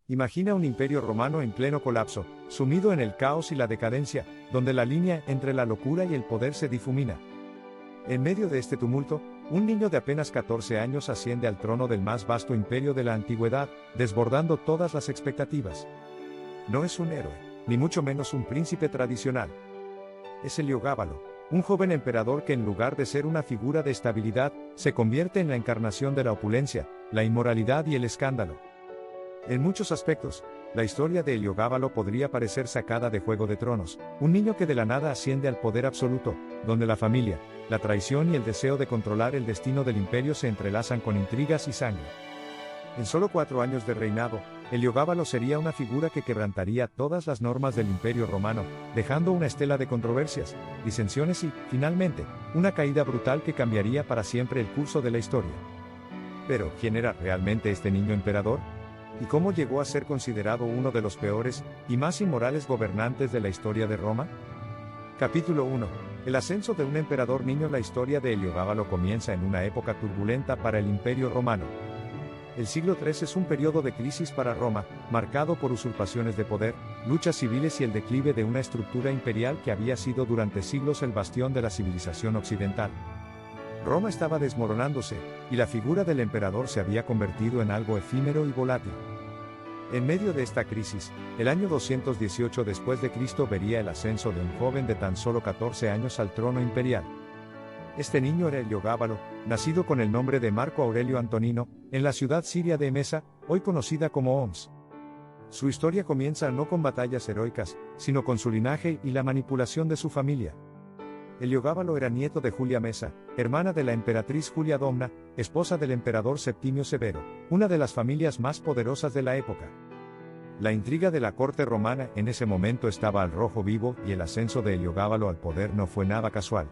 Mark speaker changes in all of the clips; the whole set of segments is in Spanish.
Speaker 1: Imagina un imperio romano en pleno colapso, sumido en el caos y la decadencia, donde la línea entre la locura y el poder se difumina. En medio de este tumulto, un niño de apenas 14 años asciende al trono del más vasto imperio de la antigüedad, desbordando todas las expectativas. No es un héroe, ni mucho menos un príncipe tradicional. Es Heliogábalo, un joven emperador que en lugar de ser una figura de estabilidad, se convierte en la encarnación de la opulencia, la inmoralidad y el escándalo. En muchos aspectos, la historia de Heliogábalo podría parecer sacada de Juego de Tronos, un niño que de la nada asciende al poder absoluto, donde la familia, la traición y el deseo de controlar el destino del imperio se entrelazan con intrigas y sangre. En solo 4 años de reinado, Heliogábalo sería una figura que quebrantaría todas las normas del imperio romano, dejando una estela de controversias, disensiones y, finalmente, una caída brutal que cambiaría para siempre el curso de la historia. Pero, ¿quién era realmente este niño emperador? ¿Y cómo llegó a ser considerado uno de los peores y más inmorales gobernantes de la historia de Roma? Capítulo 1. El ascenso de un emperador niño. La historia de Heliogábalo comienza en una época turbulenta para el imperio romano. El siglo III es un periodo de crisis para Roma, marcado por usurpaciones de poder, luchas civiles y el declive de una estructura imperial que había sido durante siglos el bastión de la civilización occidental. Roma estaba desmoronándose, y la figura del emperador se había convertido en algo efímero y volátil. En medio de esta crisis, el año 218 después de Cristo vería el ascenso de un joven de tan solo 14 años al trono imperial. Este niño era Heliogábalo, nacido con el nombre de Marco Aurelio Antonino, en la ciudad siria de Emesa, hoy conocida como Homs. Su historia comienza no con batallas heroicas, sino con su linaje y la manipulación de su familia. Heliogábalo era nieto de Julia Mesa, hermana de la emperatriz Julia Domna, esposa del emperador Septimio Severo, una de las familias más poderosas de la época. La intriga de la corte romana en ese momento estaba al rojo vivo y el ascenso de Heliogábalo al poder no fue nada casual.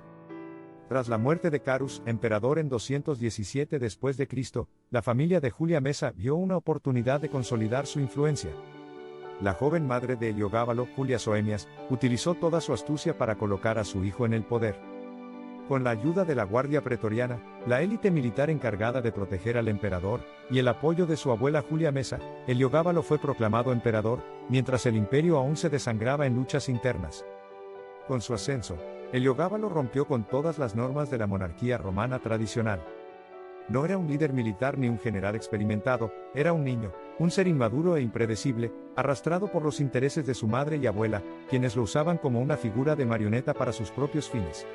Speaker 1: Tras la muerte de Carus, emperador en 217 después de Cristo, la familia de Julia Mesa vio una oportunidad de consolidar su influencia. La joven madre de Heliogábalo, Julia Soemias, utilizó toda su astucia para colocar a su hijo en el poder. Con la ayuda de la guardia pretoriana, la élite militar encargada de proteger al emperador, y el apoyo de su abuela Julia Mesa, Heliogábalo fue proclamado emperador, mientras el imperio aún se desangraba en luchas internas. Con su ascenso, Heliogábalo rompió con todas las normas de la monarquía romana tradicional. No era un líder militar ni un general experimentado, era un niño, un ser inmaduro e impredecible, arrastrado por los intereses de su madre y abuela, quienes lo usaban como una figura de marioneta para sus propios fines.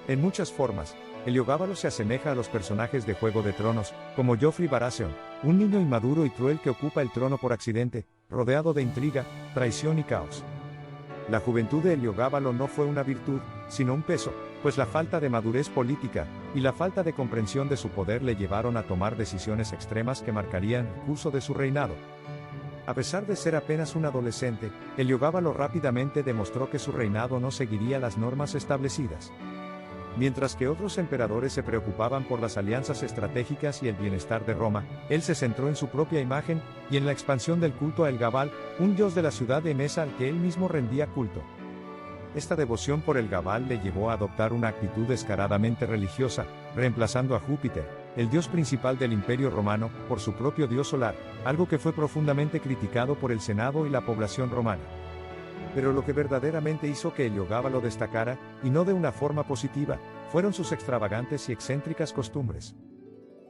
Speaker 1: En muchas formas, Heliogábalo se asemeja a los personajes de Juego de Tronos, como Joffrey Baratheon, un niño inmaduro y cruel que ocupa el trono por accidente, rodeado de intriga, traición y caos. La juventud de Heliogábalo no fue una virtud, sino un peso, pues la falta de madurez política y la falta de comprensión de su poder le llevaron a tomar decisiones extremas que marcarían el curso de su reinado. A pesar de ser apenas un adolescente, Heliogábalo rápidamente demostró que su reinado no seguiría las normas establecidas. Mientras que otros emperadores se preocupaban por las alianzas estratégicas y el bienestar de Roma, él se centró en su propia imagen y en la expansión del culto a Elgabal, un dios de la ciudad de Emesa al que él mismo rendía culto. Esta devoción por Elgabal le llevó a adoptar una actitud descaradamente religiosa, reemplazando a Júpiter, el dios principal del Imperio Romano, por su propio dios solar, algo que fue profundamente criticado por el Senado y la población romana. Pero lo que verdaderamente hizo que Heliogábalo destacara, y no de una forma positiva, fueron sus extravagantes y excéntricas costumbres.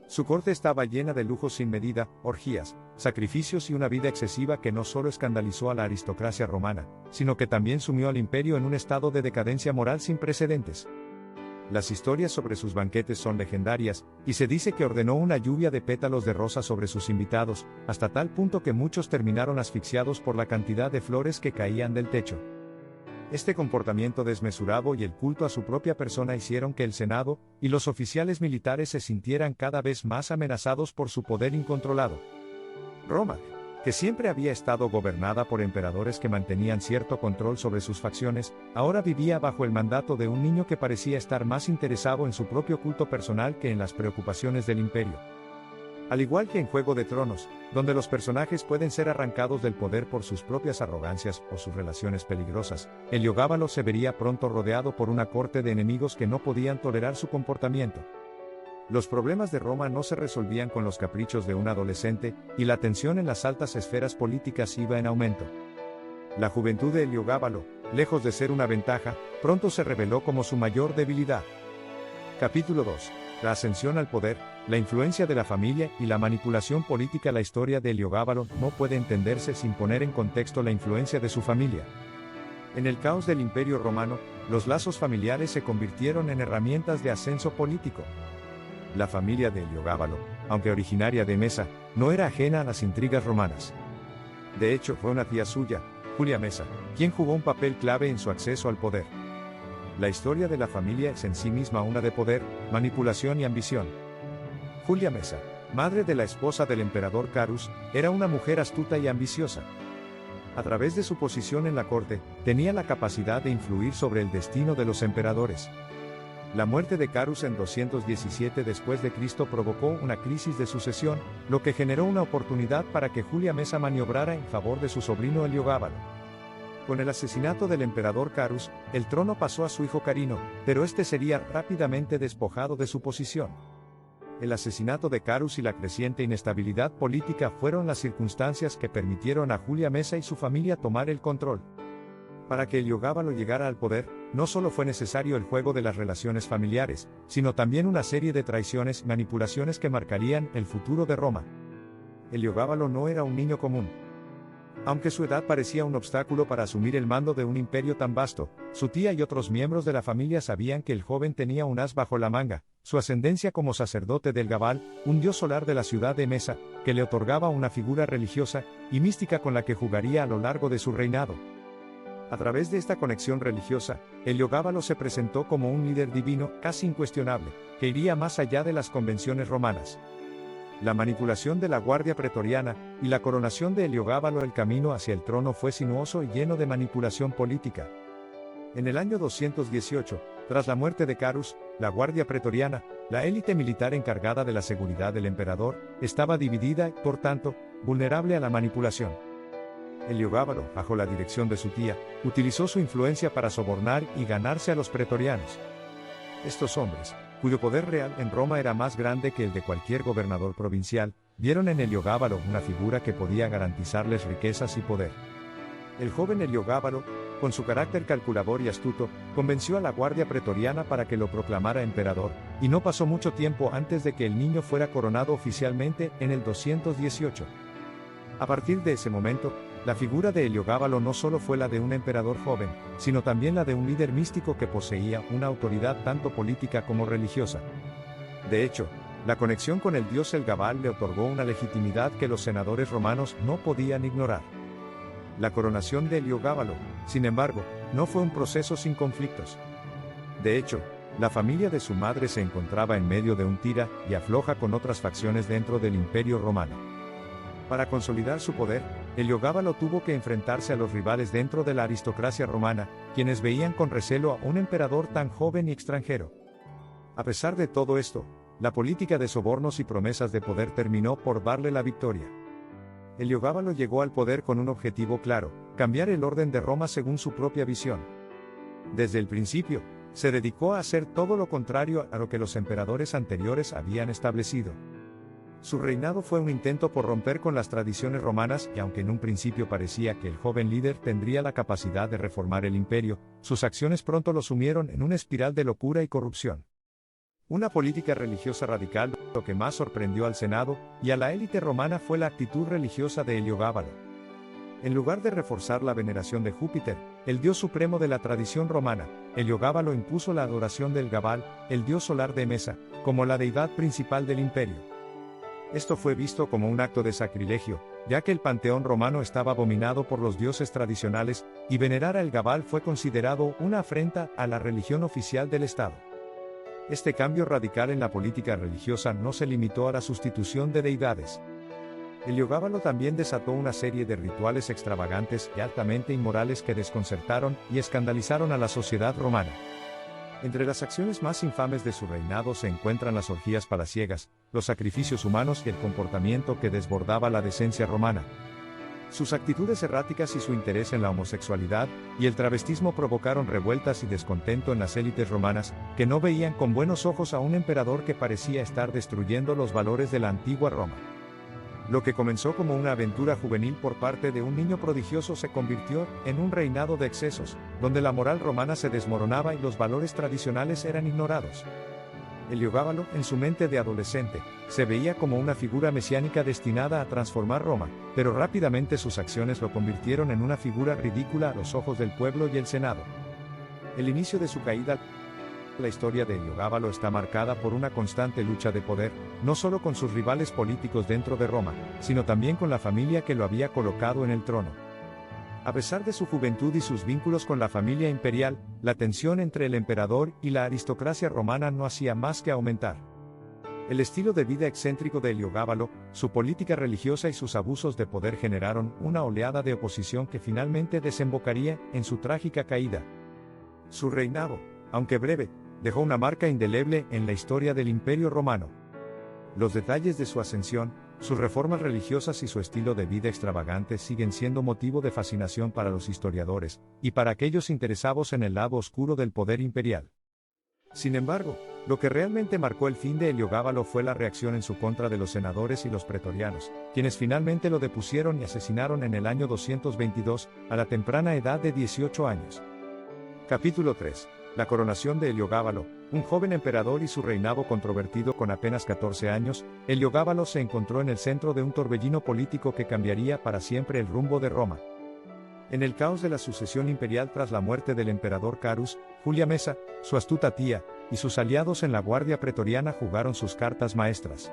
Speaker 1: Su corte estaba llena de lujos sin medida, orgías, sacrificios y una vida excesiva que no solo escandalizó a la aristocracia romana, sino que también sumió al imperio en un estado de decadencia moral sin precedentes. Las historias sobre sus banquetes son legendarias, y se dice que ordenó una lluvia de pétalos de rosa sobre sus invitados, hasta tal punto que muchos terminaron asfixiados por la cantidad de flores que caían del techo. Este comportamiento desmesurado y el culto a su propia persona hicieron que el Senado y los oficiales militares se sintieran cada vez más amenazados por su poder incontrolado. Roma, que siempre había estado gobernada por emperadores que mantenían cierto control sobre sus facciones, ahora vivía bajo el mandato de un niño que parecía estar más interesado en su propio culto personal que en las preocupaciones del imperio. Al igual que en Juego de Tronos, donde los personajes pueden ser arrancados del poder por sus propias arrogancias o sus relaciones peligrosas, Heliogábalo se vería pronto rodeado por una corte de enemigos que no podían tolerar su comportamiento. Los problemas de Roma no se resolvían con los caprichos de un adolescente, y la tensión en las altas esferas políticas iba en aumento. La juventud de Heliogábalo, lejos de ser una ventaja, pronto se reveló como su mayor debilidad. Capítulo 2. La ascensión al poder, la influencia de la familia y la manipulación política. La historia de Heliogábalo no puede entenderse sin poner en contexto la influencia de su familia. En el caos del Imperio Romano, los lazos familiares se convirtieron en herramientas de ascenso político. La familia de Heliogábalo, aunque originaria de Mesa, no era ajena a las intrigas romanas. De hecho, fue una tía suya, Julia Mesa, quien jugó un papel clave en su acceso al poder. La historia de la familia es en sí misma una de poder, manipulación y ambición. Julia Mesa, madre de la esposa del emperador Carus, era una mujer astuta y ambiciosa. A través de su posición en la corte, tenía la capacidad de influir sobre el destino de los emperadores. La muerte de Carus en 217 después de Cristo provocó una crisis de sucesión, lo que generó una oportunidad para que Julia Mesa maniobrara en favor de su sobrino Heliogábalo. Con el asesinato del emperador Carus, el trono pasó a su hijo Carino, pero este sería rápidamente despojado de su posición. El asesinato de Carus y la creciente inestabilidad política fueron las circunstancias que permitieron a Julia Mesa y su familia tomar el control. Para que Heliogábalo llegara al poder, no solo fue necesario el juego de las relaciones familiares, sino también una serie de traiciones y manipulaciones que marcarían el futuro de Roma. Heliogábalo no era un niño común. Aunque su edad parecía un obstáculo para asumir el mando de un imperio tan vasto, su tía y otros miembros de la familia sabían que el joven tenía un as bajo la manga, su ascendencia como sacerdote del Gabal, un dios solar de la ciudad de Mesa, que le otorgaba una figura religiosa y mística con la que jugaría a lo largo de su reinado. A través de esta conexión religiosa, Heliogábalo se presentó como un líder divino, casi incuestionable, que iría más allá de las convenciones romanas. La manipulación de la guardia pretoriana y la coronación de Heliogábalo. El camino hacia el trono fue sinuoso y lleno de manipulación política. En el año 218, tras la muerte de Carus, la guardia pretoriana, la élite militar encargada de la seguridad del emperador, estaba dividida y, por tanto, vulnerable a la manipulación. Heliogábalo, bajo la dirección de su tía, utilizó su influencia para sobornar y ganarse a los pretorianos. Estos hombres, cuyo poder real en Roma era más grande que el de cualquier gobernador provincial, vieron en Heliogábalo una figura que podía garantizarles riquezas y poder. El joven Heliogábalo, con su carácter calculador y astuto, convenció a la guardia pretoriana para que lo proclamara emperador, y no pasó mucho tiempo antes de que el niño fuera coronado oficialmente en el 218. A partir de ese momento, la figura de Heliogábalo no solo fue la de un emperador joven, sino también la de un líder místico que poseía una autoridad tanto política como religiosa. De hecho, la conexión con el dios El Gabal le otorgó una legitimidad que los senadores romanos no podían ignorar. La coronación de Heliogábalo, sin embargo, no fue un proceso sin conflictos. De hecho, la familia de su madre se encontraba en medio de un tira y afloja con otras facciones dentro del Imperio Romano. Para consolidar su poder, Heliogábalo tuvo que enfrentarse a los rivales dentro de la aristocracia romana, quienes veían con recelo a un emperador tan joven y extranjero. A pesar de todo esto, la política de sobornos y promesas de poder terminó por darle la victoria. Heliogábalo llegó al poder con un objetivo claro: cambiar el orden de Roma según su propia visión. Desde el principio, se dedicó a hacer todo lo contrario a lo que los emperadores anteriores habían establecido. Su reinado fue un intento por romper con las tradiciones romanas y aunque en un principio parecía que el joven líder tendría la capacidad de reformar el imperio, sus acciones pronto lo sumieron en una espiral de locura y corrupción. Una política religiosa radical. Lo que más sorprendió al Senado y a la élite romana fue la actitud religiosa de Heliogábalo. En lugar de reforzar la veneración de Júpiter, el dios supremo de la tradición romana, Heliogábalo impuso la adoración del Gabal, el dios solar de Mesa, como la deidad principal del imperio. Esto fue visto como un acto de sacrilegio, ya que el panteón romano estaba abominado por los dioses tradicionales, y venerar al Gabal fue considerado una afrenta a la religión oficial del Estado. Este cambio radical en la política religiosa no se limitó a la sustitución de deidades. Heliogábalo también desató una serie de rituales extravagantes y altamente inmorales que desconcertaron y escandalizaron a la sociedad romana. Entre las acciones más infames de su reinado se encuentran las orgías palaciegas, los sacrificios humanos y el comportamiento que desbordaba la decencia romana. Sus actitudes erráticas y su interés en la homosexualidad y el travestismo provocaron revueltas y descontento en las élites romanas, que no veían con buenos ojos a un emperador que parecía estar destruyendo los valores de la antigua Roma. Lo que comenzó como una aventura juvenil por parte de un niño prodigioso se convirtió en un reinado de excesos, donde la moral romana se desmoronaba y los valores tradicionales eran ignorados. Heliogábalo, en su mente de adolescente, se veía como una figura mesiánica destinada a transformar Roma, pero rápidamente sus acciones lo convirtieron en una figura ridícula a los ojos del pueblo y el Senado. El inicio de su caída. La historia de Heliogábalo está marcada por una constante lucha de poder, no solo con sus rivales políticos dentro de Roma, sino también con la familia que lo había colocado en el trono. A pesar de su juventud y sus vínculos con la familia imperial, la tensión entre el emperador y la aristocracia romana no hacía más que aumentar. El estilo de vida excéntrico de Heliogábalo, su política religiosa y sus abusos de poder generaron una oleada de oposición que finalmente desembocaría en su trágica caída. Su reinado, aunque breve, dejó una marca indeleble en la historia del Imperio Romano. Los detalles de su ascensión, sus reformas religiosas y su estilo de vida extravagante siguen siendo motivo de fascinación para los historiadores, y para aquellos interesados en el lado oscuro del poder imperial. Sin embargo, lo que realmente marcó el fin de Heliogábalo fue la reacción en su contra de los senadores y los pretorianos, quienes finalmente lo depusieron y asesinaron en el año 222, a la temprana edad de 18 años. Capítulo 3. La coronación de Heliogábalo, un joven emperador y su reinado controvertido con apenas 14 años, Heliogábalo se encontró en el centro de un torbellino político que cambiaría para siempre el rumbo de Roma. En el caos de la sucesión imperial tras la muerte del emperador Carus, Julia Mesa, su astuta tía, y sus aliados en la Guardia Pretoriana jugaron sus cartas maestras.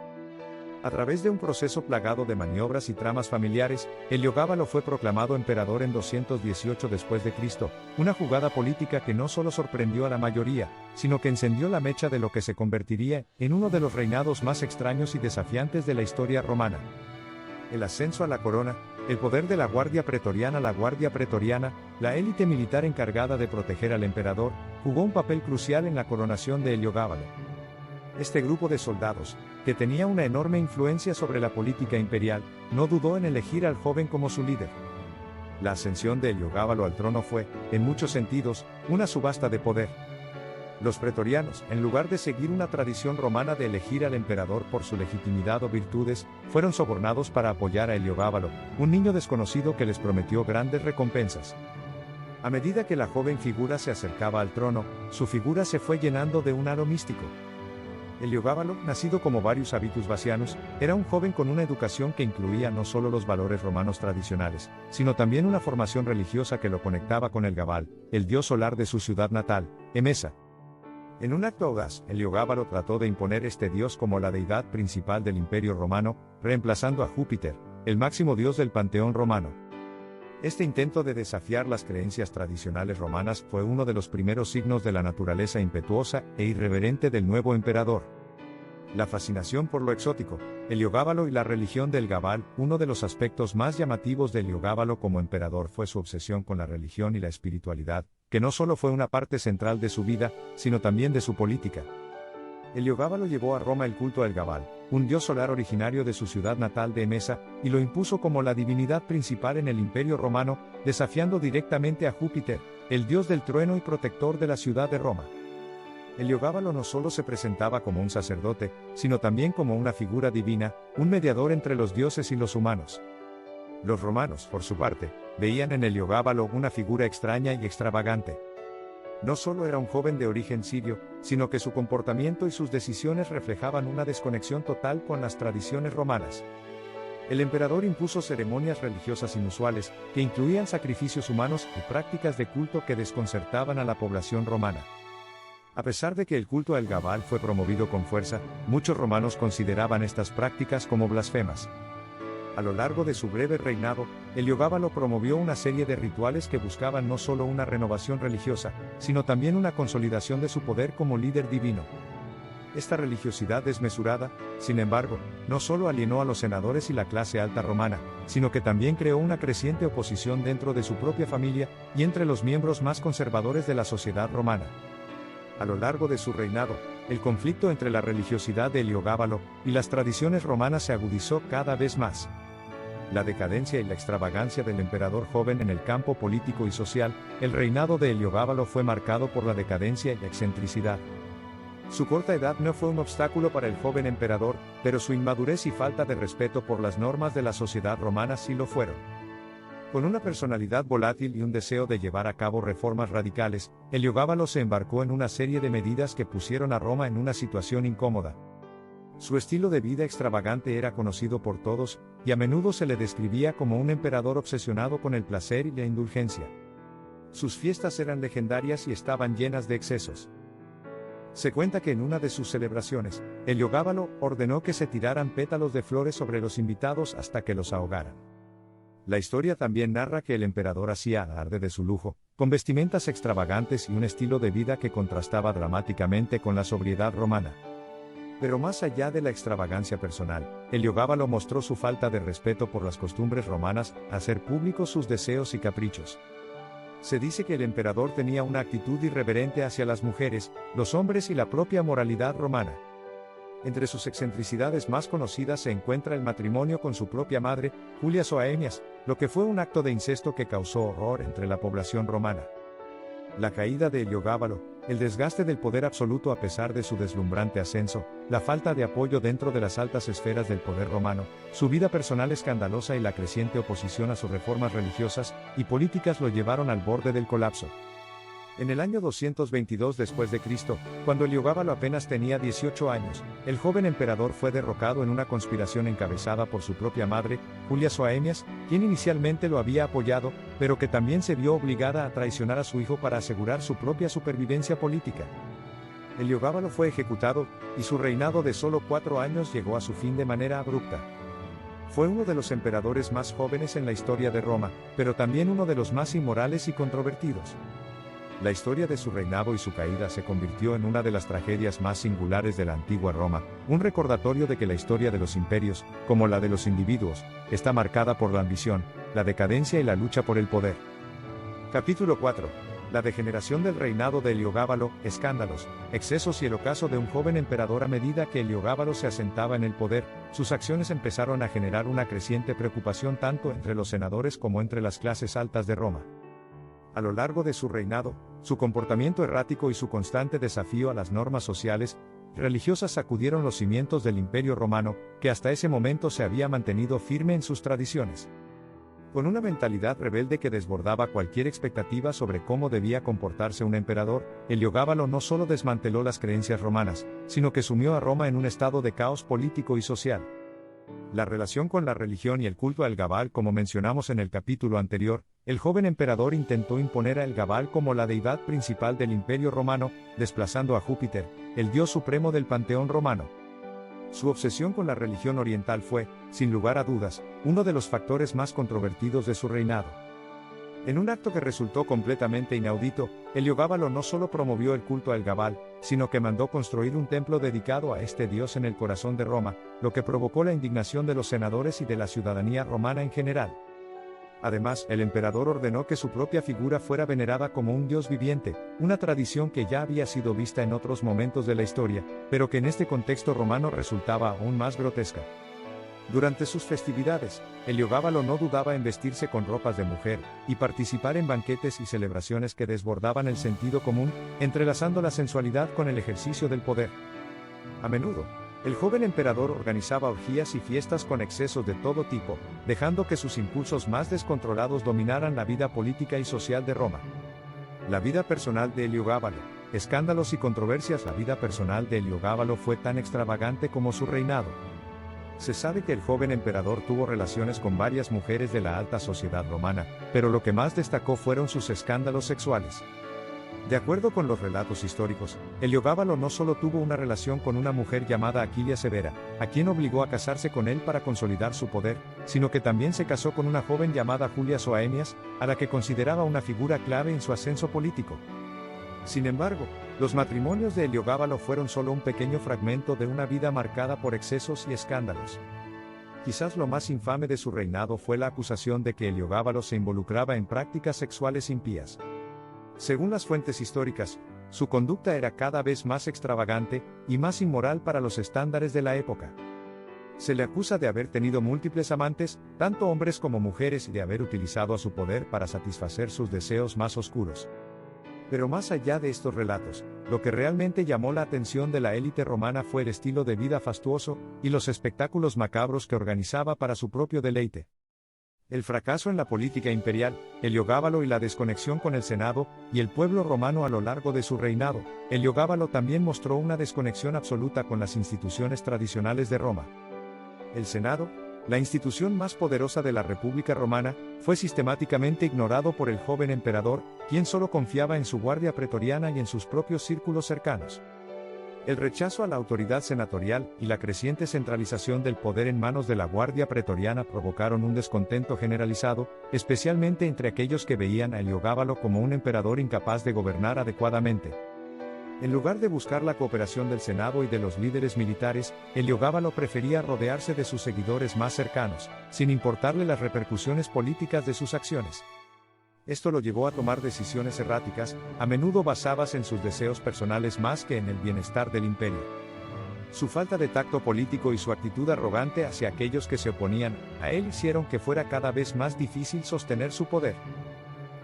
Speaker 1: A través de un proceso plagado de maniobras y tramas familiares, Heliogábalo fue proclamado emperador en 218 después de Cristo, una jugada política que no solo sorprendió a la mayoría, sino que encendió la mecha de lo que se convertiría en uno de los reinados más extraños y desafiantes de la historia romana. El ascenso a la corona, el poder de la Guardia Pretoriana. La Guardia Pretoriana, la élite militar encargada de proteger al emperador, jugó un papel crucial en la coronación de Heliogábalo. Este grupo de soldados, que tenía una enorme influencia sobre la política imperial, no dudó en elegir al joven como su líder. La ascensión de Heliogábalo al trono fue, en muchos sentidos, una subasta de poder. Los pretorianos, en lugar de seguir una tradición romana de elegir al emperador por su legitimidad o virtudes, fueron sobornados para apoyar a Heliogábalo, un niño desconocido que les prometió grandes recompensas. A medida que la joven figura se acercaba al trono, su figura se fue llenando de un halo místico. Heliogábalo, nacido como Varius Avitus Vasianus, era un joven con una educación que incluía no solo los valores romanos tradicionales, sino también una formación religiosa que lo conectaba con el Gabal, el dios solar de su ciudad natal, Emesa. En un acto audaz, Heliogábalo trató de imponer este dios como la deidad principal del Imperio Romano, reemplazando a Júpiter, el máximo dios del panteón romano. Este intento de desafiar las creencias tradicionales romanas fue uno de los primeros signos de la naturaleza impetuosa e irreverente del nuevo emperador. La fascinación por lo exótico, Heliogábalo y la religión del Gabal. Uno de los aspectos más llamativos de Heliogábalo como emperador fue su obsesión con la religión y la espiritualidad, que no solo fue una parte central de su vida, sino también de su política. Heliogábalo llevó a Roma el culto al Gabal, un dios solar originario de su ciudad natal de Emesa, y lo impuso como la divinidad principal en el Imperio Romano, desafiando directamente a Júpiter, el dios del trueno y protector de la ciudad de Roma. Heliogábalo no solo se presentaba como un sacerdote, sino también como una figura divina, un mediador entre los dioses y los humanos. Los romanos, por su parte, veían en Heliogábalo una figura extraña y extravagante. No solo era un joven de origen sirio, sino que su comportamiento y sus decisiones reflejaban una desconexión total con las tradiciones romanas. El emperador impuso ceremonias religiosas inusuales, que incluían sacrificios humanos y prácticas de culto que desconcertaban a la población romana. A pesar de que el culto al Gabal fue promovido con fuerza, muchos romanos consideraban estas prácticas como blasfemas. A lo largo de su breve reinado, Heliogábalo promovió una serie de rituales que buscaban no solo una renovación religiosa, sino también una consolidación de su poder como líder divino. Esta religiosidad desmesurada, sin embargo, no solo alienó a los senadores y la clase alta romana, sino que también creó una creciente oposición dentro de su propia familia y entre los miembros más conservadores de la sociedad romana. A lo largo de su reinado, el conflicto entre la religiosidad de Heliogábalo y las tradiciones romanas se agudizó cada vez más. la decadencia y la extravagancia del emperador joven en el campo político y social. El reinado de Heliogábalo fue marcado por la decadencia y la excentricidad. Su corta edad no fue un obstáculo para el joven emperador, pero su inmadurez y falta de respeto por las normas de la sociedad romana sí lo fueron. Con una personalidad volátil y un deseo de llevar a cabo reformas radicales, Heliogábalo se embarcó en una serie de medidas que pusieron a Roma en una situación incómoda. Su estilo de vida extravagante era conocido por todos, y a menudo se le describía como un emperador obsesionado con el placer y la indulgencia. Sus fiestas eran legendarias y estaban llenas de excesos. Se cuenta que en una de sus celebraciones, Heliogábalo ordenó que se tiraran pétalos de flores sobre los invitados hasta que los ahogaran. La historia también narra que el emperador hacía alarde de su lujo, con vestimentas extravagantes y un estilo de vida que contrastaba dramáticamente con la sobriedad romana. Pero más allá de la extravagancia personal, Heliogábalo mostró su falta de respeto por las costumbres romanas, al hacer públicos sus deseos y caprichos. Se dice que el emperador tenía una actitud irreverente hacia las mujeres, los hombres y la propia moralidad romana. Entre sus excentricidades más conocidas se encuentra el matrimonio con su propia madre, Julia Soaemias, lo que fue un acto de incesto que causó horror entre la población romana. La caída de Heliogábalo, el desgaste del poder absoluto a pesar de su deslumbrante ascenso, la falta de apoyo dentro de las altas esferas del poder romano, su vida personal escandalosa y la creciente oposición a sus reformas religiosas y políticas lo llevaron al borde del colapso. En el año 222 después de Cristo, cuando Heliogábalo apenas tenía 18 años, el joven emperador fue derrocado en una conspiración encabezada por su propia madre, Julia Soaemias, quien inicialmente lo había apoyado, pero que también se vio obligada a traicionar a su hijo para asegurar su propia supervivencia política. Heliogábalo fue ejecutado, y su reinado de solo 4 años llegó a su fin de manera abrupta. Fue uno de los emperadores más jóvenes en la historia de Roma, pero también uno de los más inmorales y controvertidos. La historia de su reinado y su caída se convirtió en una de las tragedias más singulares de la antigua Roma, un recordatorio de que la historia de los imperios, como la de los individuos, está marcada por la ambición, la decadencia y la lucha por el poder. Capítulo 4. La degeneración del reinado de Heliogábalo, escándalos, excesos y el ocaso de un joven emperador. A medida que Heliogábalo se asentaba en el poder, sus acciones empezaron a generar una creciente preocupación tanto entre los senadores como entre las clases altas de Roma. A lo largo de su reinado, su comportamiento errático y su constante desafío a las normas sociales y religiosas sacudieron los cimientos del Imperio Romano, que hasta ese momento se había mantenido firme en sus tradiciones. Con una mentalidad rebelde que desbordaba cualquier expectativa sobre cómo debía comportarse un emperador, Heliogábalo no solo desmanteló las creencias romanas, sino que sumió a Roma en un estado de caos político y social. La relación con la religión y el culto a Elgabal. Como mencionamos en el capítulo anterior, el joven emperador intentó imponer a Elgabal como la deidad principal del Imperio Romano, desplazando a Júpiter, el dios supremo del panteón romano. Su obsesión con la religión oriental fue, sin lugar a dudas, uno de los factores más controvertidos de su reinado. En un acto que resultó completamente inaudito, Heliogábalo no solo promovió el culto a Elgabal, sino que mandó construir un templo dedicado a este dios en el corazón de Roma, lo que provocó la indignación de los senadores y de la ciudadanía romana en general. Además, el emperador ordenó que su propia figura fuera venerada como un dios viviente, una tradición que ya había sido vista en otros momentos de la historia, pero que en este contexto romano resultaba aún más grotesca. Durante sus festividades, Heliogábalo no dudaba en vestirse con ropas de mujer, y participar en banquetes y celebraciones que desbordaban el sentido común, entrelazando la sensualidad con el ejercicio del poder. A menudo, el joven emperador organizaba orgías y fiestas con excesos de todo tipo, dejando que sus impulsos más descontrolados dominaran la vida política y social de Roma. La vida personal de Heliogábalo, escándalos y controversias. La vida personal de Heliogábalo fue tan extravagante como su reinado. Se sabe que el joven emperador tuvo relaciones con varias mujeres de la alta sociedad romana, pero lo que más destacó fueron sus escándalos sexuales. De acuerdo con los relatos históricos, Heliogábalo no solo tuvo una relación con una mujer llamada Aquilia Severa, a quien obligó a casarse con él para consolidar su poder, sino que también se casó con una joven llamada Julia Soaemias, a la que consideraba una figura clave en su ascenso político. Sin embargo, los matrimonios de Heliogábalo fueron solo un pequeño fragmento de una vida marcada por excesos y escándalos. Quizás lo más infame de su reinado fue la acusación de que Heliogábalo se involucraba en prácticas sexuales impías. Según las fuentes históricas, su conducta era cada vez más extravagante y más inmoral para los estándares de la época. Se le acusa de haber tenido múltiples amantes, tanto hombres como mujeres, y de haber utilizado a su poder para satisfacer sus deseos más oscuros. Pero más allá de estos relatos, lo que realmente llamó la atención de la élite romana fue el estilo de vida fastuoso y los espectáculos macabros que organizaba para su propio deleite. El fracaso en la política imperial, Heliogábalo y la desconexión con el Senado y el pueblo romano a lo largo de su reinado, Heliogábalo también mostró una desconexión absoluta con las instituciones tradicionales de Roma. El Senado, la institución más poderosa de la República Romana, fue sistemáticamente ignorado por el joven emperador, quien solo confiaba en su guardia pretoriana y en sus propios círculos cercanos. El rechazo a la autoridad senatorial y la creciente centralización del poder en manos de la guardia pretoriana provocaron un descontento generalizado, especialmente entre aquellos que veían a Heliogábalo como un emperador incapaz de gobernar adecuadamente. En lugar de buscar la cooperación del Senado y de los líderes militares, Heliogábalo prefería rodearse de sus seguidores más cercanos, sin importarle las repercusiones políticas de sus acciones. Esto lo llevó a tomar decisiones erráticas, a menudo basadas en sus deseos personales más que en el bienestar del imperio. Su falta de tacto político y su actitud arrogante hacia aquellos que se oponían a él hicieron que fuera cada vez más difícil sostener su poder.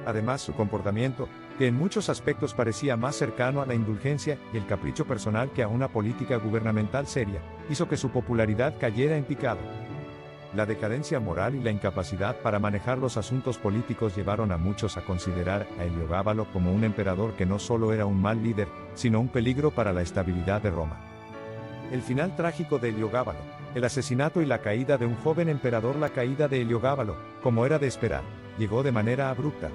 Speaker 1: Además, su comportamiento, que en muchos aspectos parecía más cercano a la indulgencia y el capricho personal que a una política gubernamental seria, hizo que su popularidad cayera en picado. La decadencia moral y la incapacidad para manejar los asuntos políticos llevaron a muchos a considerar a Heliogábalo como un emperador que no solo era un mal líder, sino un peligro para la estabilidad de Roma. El final trágico de Heliogábalo, el asesinato y la caída de un joven emperador. La caída de Heliogábalo, como era de esperar, llegó de manera abrupta.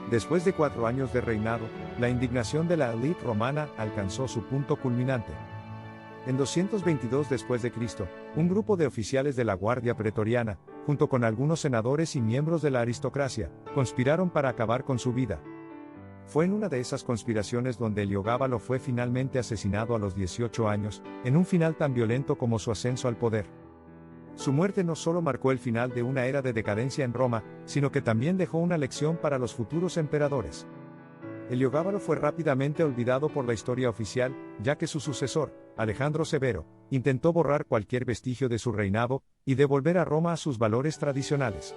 Speaker 1: Después de 4 años de reinado, la indignación de la élite romana alcanzó su punto culminante. En 222 después de Cristo, un grupo de oficiales de la Guardia Pretoriana, junto con algunos senadores y miembros de la aristocracia, conspiraron para acabar con su vida. Fue en una de esas conspiraciones donde Heliogábalo fue finalmente asesinado a los 18 años, en un final tan violento como su ascenso al poder. Su muerte no solo marcó el final de una era de decadencia en Roma, sino que también dejó una lección para los futuros emperadores. Heliogábalo fue rápidamente olvidado por la historia oficial, ya que su sucesor, Alejandro Severo, intentó borrar cualquier vestigio de su reinado y devolver a Roma a sus valores tradicionales.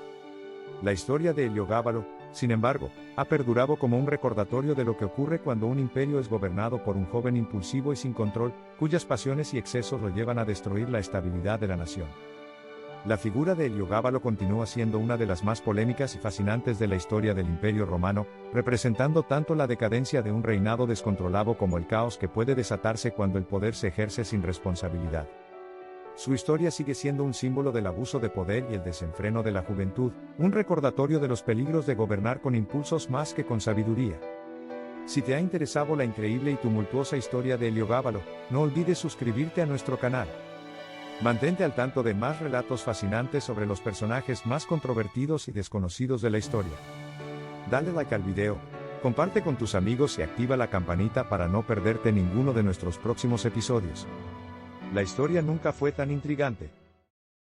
Speaker 1: La historia de Heliogábalo, sin embargo, ha perdurado como un recordatorio de lo que ocurre cuando un imperio es gobernado por un joven impulsivo y sin control, cuyas pasiones y excesos lo llevan a destruir la estabilidad de la nación. La figura de Heliogábalo continúa siendo una de las más polémicas y fascinantes de la historia del Imperio Romano, representando tanto la decadencia de un reinado descontrolado como el caos que puede desatarse cuando el poder se ejerce sin responsabilidad. Su historia sigue siendo un símbolo del abuso de poder y el desenfreno de la juventud, un recordatorio de los peligros de gobernar con impulsos más que con sabiduría. Si te ha interesado la increíble y tumultuosa historia de Heliogábalo, no olvides suscribirte a nuestro canal. Mantente al tanto de más relatos fascinantes sobre los personajes más controvertidos y desconocidos de la historia. Dale like al video, comparte con tus amigos y activa la campanita para no perderte ninguno de nuestros próximos episodios. La historia nunca fue tan intrigante.